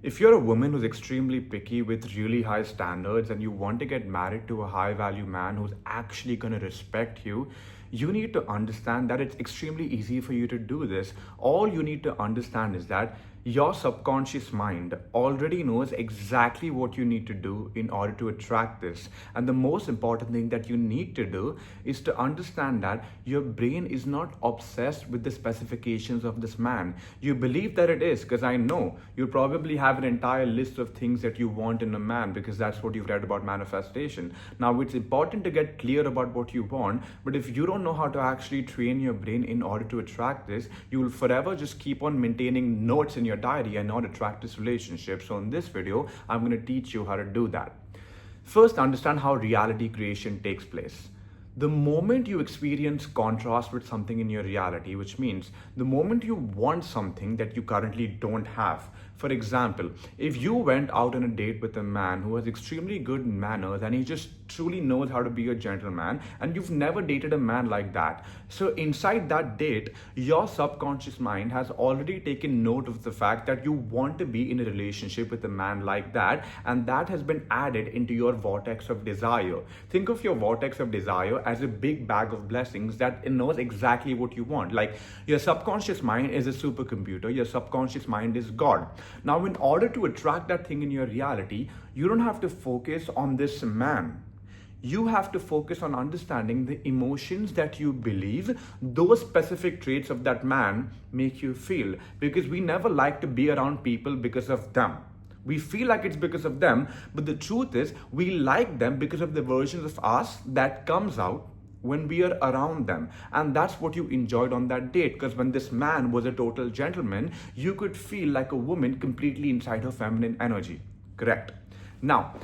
If you're a woman who's extremely picky with really high standards and you want to get married to a high value man who's actually going to respect you, you need to understand that it's extremely easy for you to do this. All you need to understand is that your subconscious mind already knows exactly what you need to do in order to attract this. And the most important thing that you need to do is to understand that your brain is not obsessed with the specifications of this man. You believe that it is, because I know you probably have an entire list of things that you want in a man because that's what you've read about manifestation. Now, it's important to get clear about what you want, but if you don't know how to actually train your brain in order to attract this, you will forever just keep on maintaining notes in your diary and not attract this relationship. So in this video, I'm going to teach you how to do that. First, understand how reality creation takes place. The moment you experience contrast with something in your reality, which means the moment you want something that you currently don't have. For example, if you went out on a date with a man who has extremely good manners and he just truly knows how to be a gentleman, and you've never dated a man like that. So inside that date, your subconscious mind has already taken note of the fact that you want to be in a relationship with a man like that, and that has been added into your vortex of desire. Think of your vortex of desire as a big bag of blessings that it knows exactly what you want. Like, your subconscious mind is a supercomputer, your subconscious mind is God. Now, in order to attract that thing in your reality, you don't have to focus on this man. You have to focus on understanding the emotions that you believe those specific traits of that man make you feel. Because we never like to be around people because of them. We feel like it's because of them, but the truth is we like them because of the versions of us that comes out when we are around them. And that's what you enjoyed on that date, because when this man was a total gentleman, you could feel like a woman completely inside her feminine energy. Correct. Now,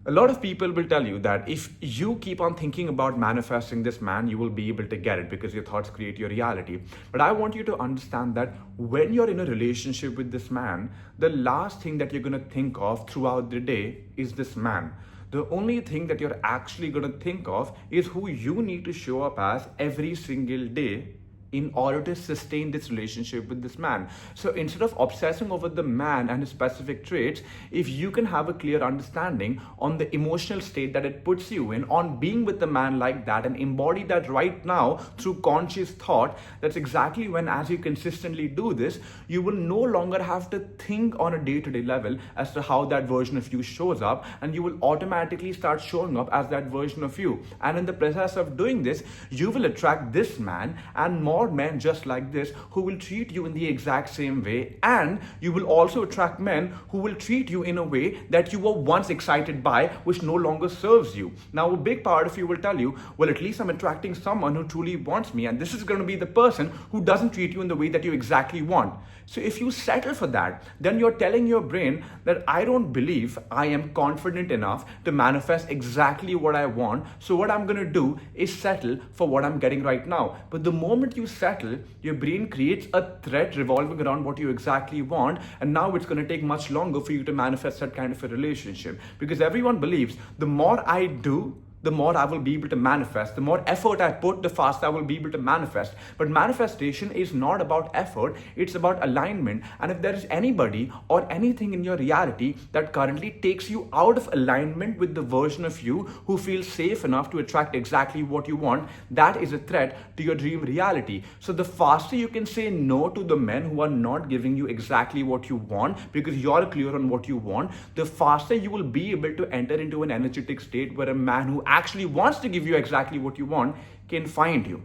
a lot of people will tell you that if you keep on thinking about manifesting this man, you will be able to get it because your thoughts create your reality. But I want you to understand that when you're in a relationship with this man, the last thing that you're going to think of throughout the day is this man. The only thing that you're actually going to think of is who you need to show up as every single day in order to sustain this relationship with this man. So instead of obsessing over the man and his specific traits, if you can have a clear understanding on the emotional state that it puts you in on being with a man like that and embody that right now through conscious thought, that's exactly when, as you consistently do this, you will no longer have to think on a day-to-day level as to how that version of you shows up, and you will automatically start showing up as that version of you. And in the process of doing this, you will attract this man and more men just like this who will treat you in the exact same way, and you will also attract men who will treat you in a way that you were once excited by, which no longer serves you. Now, a big part of you will tell you, well, at least I'm attracting someone who truly wants me, and this is going to be the person who doesn't treat you in the way that you exactly want. So if you settle for that, then you're telling your brain that I don't believe I am confident enough to manifest exactly what I want, so what I'm going to do is settle for what I'm getting right now. But the moment you settle, your brain creates a threat revolving around what you exactly want, and now it's going to take much longer for you to manifest that kind of a relationship, because everyone believes the more I do, the more I will be able to manifest. The more effort I put, the faster I will be able to manifest. But manifestation is not about effort, it's about alignment. And if there is anybody or anything in your reality that currently takes you out of alignment with the version of you who feels safe enough to attract exactly what you want, that is a threat to your dream reality. So the faster you can say no to the men who are not giving you exactly what you want because you're clear on what you want, the faster you will be able to enter into an energetic state where a man who actually wants to give you exactly what you want can find you.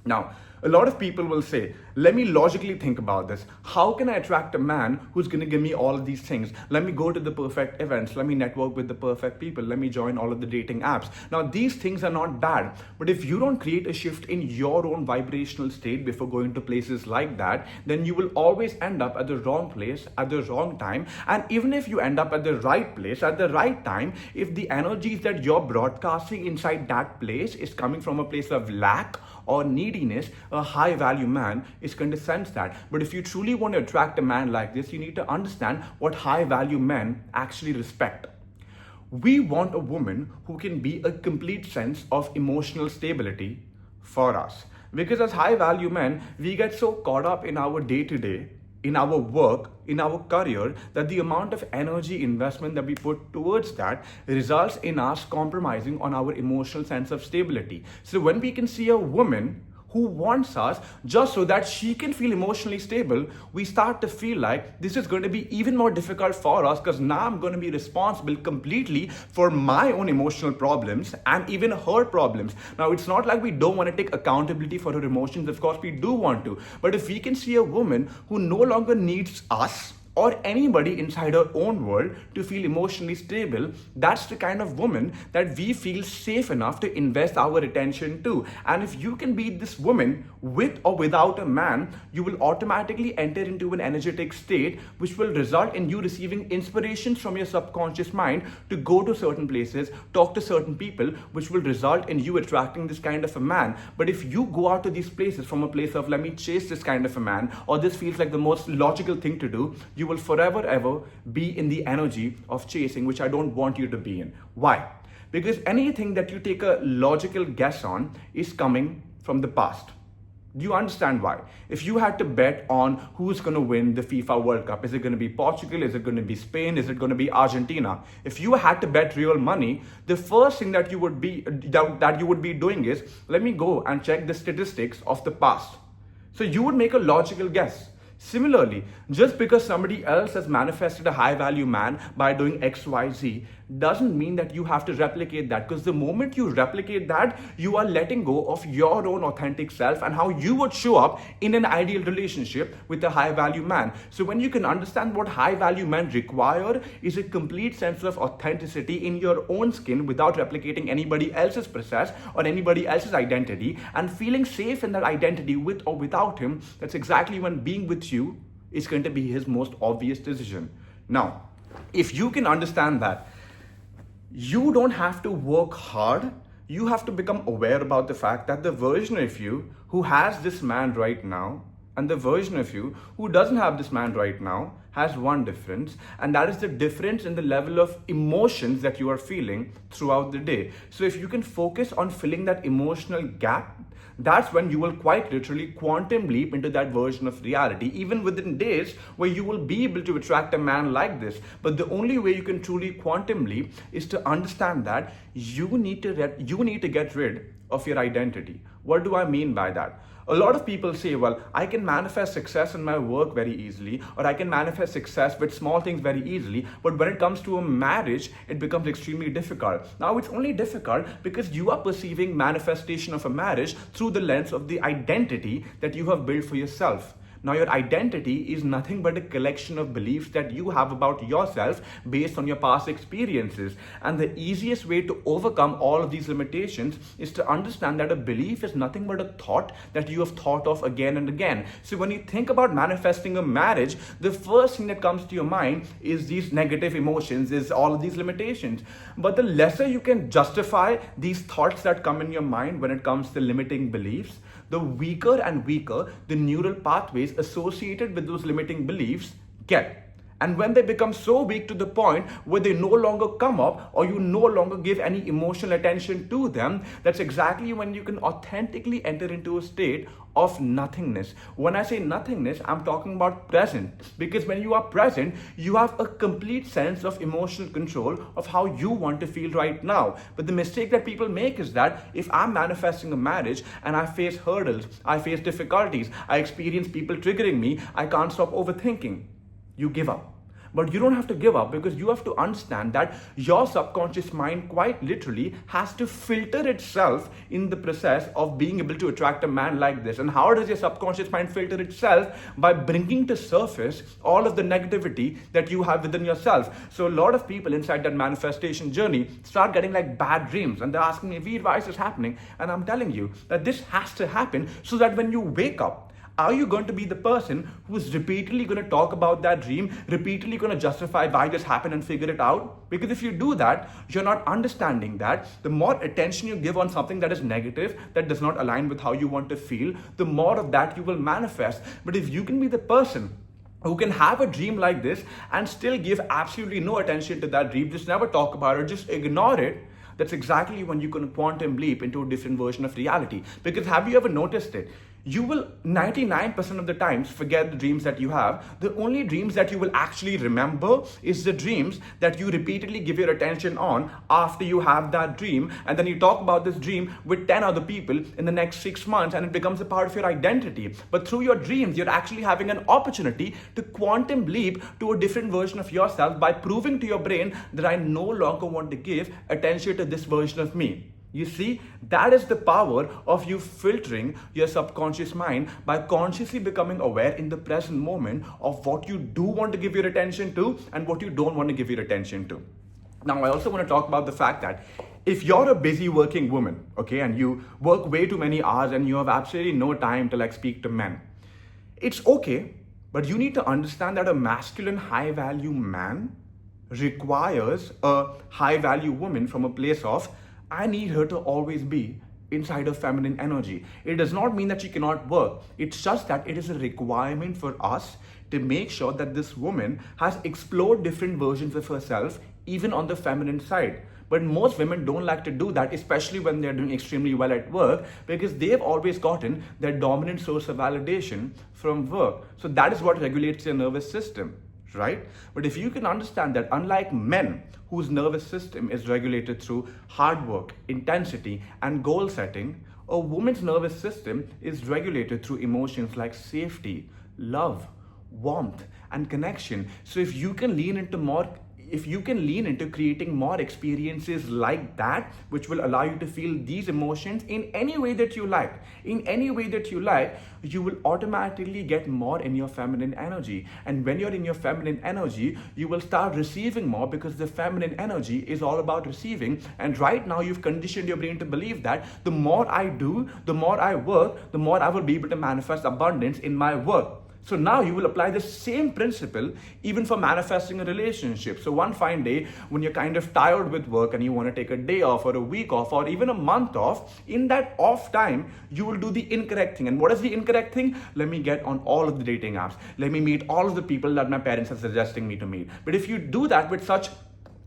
Now, a lot of people will say, let me logically think about this. How can I attract a man who's going to give me all of these things? Let me go to the perfect events. Let me network with the perfect people. Let me join all of the dating apps. Now, these things are not bad. But if you don't create a shift in your own vibrational state before going to places like that, then you will always end up at the wrong place at the wrong time. And even if you end up at the right place at the right time, if the energies that you're broadcasting inside that place is coming from a place of lack or neediness, a high value man is going to sense that. But if you truly want to attract a man like this, you need to understand what high value men actually respect. We want a woman who can be a complete sense of emotional stability for us. Because as high value men, we get so caught up in our day to day in our work, in our career, that the amount of energy investment that we put towards that results in us compromising on our emotional sense of stability. So when we can see a woman who wants us just so that she can feel emotionally stable, we start to feel like this is going to be even more difficult for us, because now I'm going to be responsible completely for my own emotional problems and even her problems. Now, it's not like we don't want to take accountability for her emotions. Of course, we do want to. But if we can see a woman who no longer needs us or anybody inside her own world to feel emotionally stable, that's the kind of woman that we feel safe enough to invest our attention to. And if you can be this woman with or without a man, you will automatically enter into an energetic state, which will result in you receiving inspirations from your subconscious mind to go to certain places, talk to certain people, which will result in you attracting this kind of a man. But if you go out to these places from a place of, let me chase this kind of a man, or this feels like the most logical thing to do, you will forever ever be in the energy of chasing, which I don't want you to be in. Why? Because anything that you take a logical guess on is coming from the past. Do you understand why? If you had to bet on who's going to win the FIFA World Cup, is it going to be Portugal? Is it going to be Spain? Is it going to be Argentina? If you had to bet real money, the first thing that you would be doing is, let me go and check the statistics of the past. So you would make a logical guess. Similarly, just because somebody else has manifested a high value man by doing XYZ doesn't mean that you have to replicate that, because the moment you replicate that, you are letting go of your own authentic self and how you would show up in an ideal relationship with a high value man. So when you can understand what high value men require is a complete sense of authenticity in your own skin without replicating anybody else's process or anybody else's identity, and feeling safe in that identity with or without him, that's exactly when being with you is going to be his most obvious decision. Now, if you can understand that, you don't have to work hard. You have to become aware about the fact that the version of you who has this man right now and the version of you who doesn't have this man right now has one difference, and that is the difference in the level of emotions that you are feeling throughout the day. So if you can focus on filling that emotional gap, that's when you will quite literally quantum leap into that version of reality, even within days where you will be able to attract a man like this. But the only way you can truly quantum leap is to understand that you need to get rid of your identity. What do I mean by that? A lot of people say, well, I can manifest success in my work very easily, or I can manifest success with small things very easily, but when it comes to a marriage, it becomes extremely difficult. Now, it's only difficult because you are perceiving manifestation of a marriage through the lens of the identity that you have built for yourself. Now, your identity is nothing but a collection of beliefs that you have about yourself based on your past experiences. And the easiest way to overcome all of these limitations is to understand that a belief is nothing but a thought that you have thought of again and again. So when you think about manifesting a marriage, the first thing that comes to your mind is these negative emotions, is all of these limitations. But the lesser you can justify these thoughts that come in your mind when it comes to limiting beliefs, the weaker and weaker the neural pathways associated with those limiting beliefs get. And when they become so weak to the point where they no longer come up, or you no longer give any emotional attention to them, that's exactly when you can authentically enter into a state of nothingness. When I say nothingness, I'm talking about present. Because when you are present, you have a complete sense of emotional control of how you want to feel right now. But the mistake that people make is that if I'm manifesting a marriage and I face hurdles, I face difficulties, I experience people triggering me, I can't stop overthinking. You give up. But you don't have to give up, because you have to understand that your subconscious mind quite literally has to filter itself in the process of being able to attract a man like this. And how does your subconscious mind filter itself? By bringing to surface all of the negativity that you have within yourself. So a lot of people inside that manifestation journey start getting like bad dreams, and they're asking me, Veer, why is this happening? And I'm telling you that this has to happen so that when you wake up, are you going to be the person who's repeatedly going to talk about that dream, repeatedly going to justify why this happened and figure it out? Because if you do that, you're not understanding that the more attention you give on something that is negative, that does not align with how you want to feel, the more of that you will manifest. But if you can be the person who can have a dream like this and still give absolutely no attention to that dream, just never talk about it, just ignore it, that's exactly when you can quantum leap into a different version of reality. Because have you ever noticed it? you will 99% of the times forget the dreams that you have. The only dreams that you will actually remember is the dreams that you repeatedly give your attention on after you have that dream, and then you talk about this dream with 10 other people in the next 6 months, and it becomes a part of your identity. But through your dreams, you're actually having an opportunity to quantum leap to a different version of yourself by proving to your brain that I no longer want to give attention to this version of me. You see, that is the power of you filtering your subconscious mind by consciously becoming aware in the present moment of what you do want to give your attention to and what you don't want to give your attention to. Now, I also want to talk about the fact that if you're a busy working woman, okay, and you work way too many hours and you have absolutely no time to speak to men, it's okay, but you need to understand that a masculine high value man requires a high value woman from a place of I need her to always be inside of feminine energy. It does not mean that she cannot work. It's just that it is a requirement for us to make sure that this woman has explored different versions of herself, even on the feminine side. But most women don't like to do that, especially when they're doing extremely well at work, because they've always gotten their dominant source of validation from work. So that is what regulates their nervous system, right? But if you can understand that unlike men whose nervous system is regulated through hard work, intensity, and goal setting, a woman's nervous system is regulated through emotions like safety, love, warmth, and connection. So if you can lean into creating more experiences like that, which will allow you to feel these emotions in any way that you like, you will automatically get more in your feminine energy. And when you're in your feminine energy, you will start receiving more, because the feminine energy is all about receiving. And right now you've conditioned your brain to believe that the more I do, the more I work, the more I will be able to manifest abundance in my work. So now you will apply the same principle even for manifesting a relationship. So one fine day when you're kind of tired with work and you want to take a day off or a week off or even a month off, in that off time, you will do the incorrect thing. And what is the incorrect thing? Let me get on all of the dating apps. Let me meet all of the people that my parents are suggesting me to meet. But if you do that with such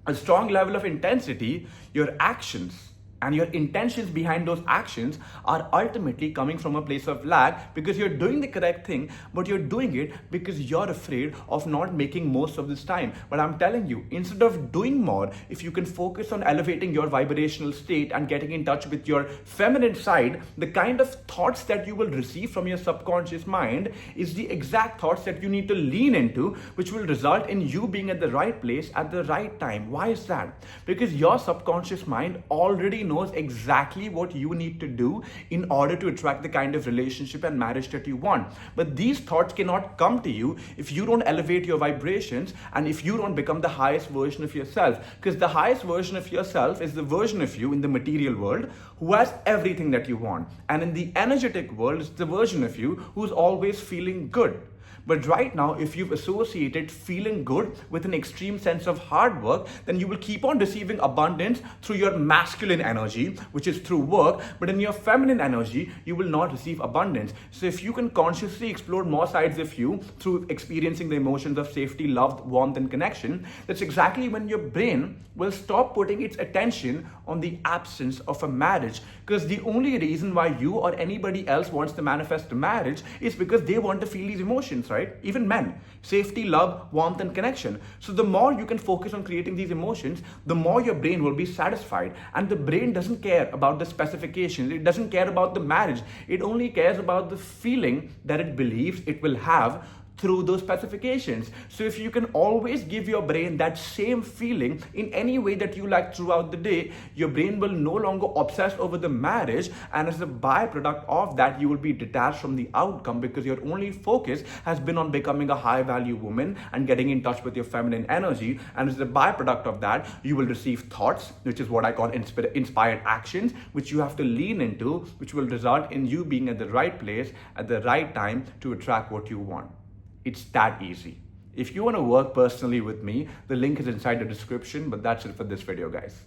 a strong level of intensity, your actions and your intentions behind those actions are ultimately coming from a place of lack, because you're doing the correct thing, but you're doing it because you're afraid of not making most of this time. But I'm telling you, instead of doing more, if you can focus on elevating your vibrational state and getting in touch with your feminine side, the kind of thoughts that you will receive from your subconscious mind is the exact thoughts that you need to lean into, which will result in you being at the right place at the right time. Why is that? Because your subconscious mind already knows exactly what you need to do in order to attract the kind of relationship and marriage that you want. But these thoughts cannot come to you if you don't elevate your vibrations and if you don't become the highest version of yourself. Because the highest version of yourself is the version of you in the material world who has everything that you want. And in the energetic world, it's the version of you who's always feeling good. But right now, if you've associated feeling good with an extreme sense of hard work, then you will keep on receiving abundance through your masculine energy, which is through work. But in your feminine energy, you will not receive abundance. So if you can consciously explore more sides of you through experiencing the emotions of safety, love, warmth, and connection, that's exactly when your brain will stop putting its attention on the absence of a marriage. Because the only reason why you or anybody else wants to manifest a marriage is because they want to feel these emotions, right? Even men, safety, love, warmth, and connection. So the more you can focus on creating these emotions, the more your brain will be satisfied. And the brain doesn't care about the specifications. It doesn't care about the marriage. It only cares about the feeling that it believes it will have through those specifications. So if you can always give your brain that same feeling in any way that you like throughout the day, your brain will no longer obsess over the marriage, and as a byproduct of that, you will be detached from the outcome because your only focus has been on becoming a high value woman and getting in touch with your feminine energy. And as a byproduct of that, you will receive thoughts, which is what I call inspired actions, which you have to lean into, which will result in you being at the right place at the right time to attract what you want. It's that easy. If you want to work personally with me, the link is inside the description, but that's it for this video, guys.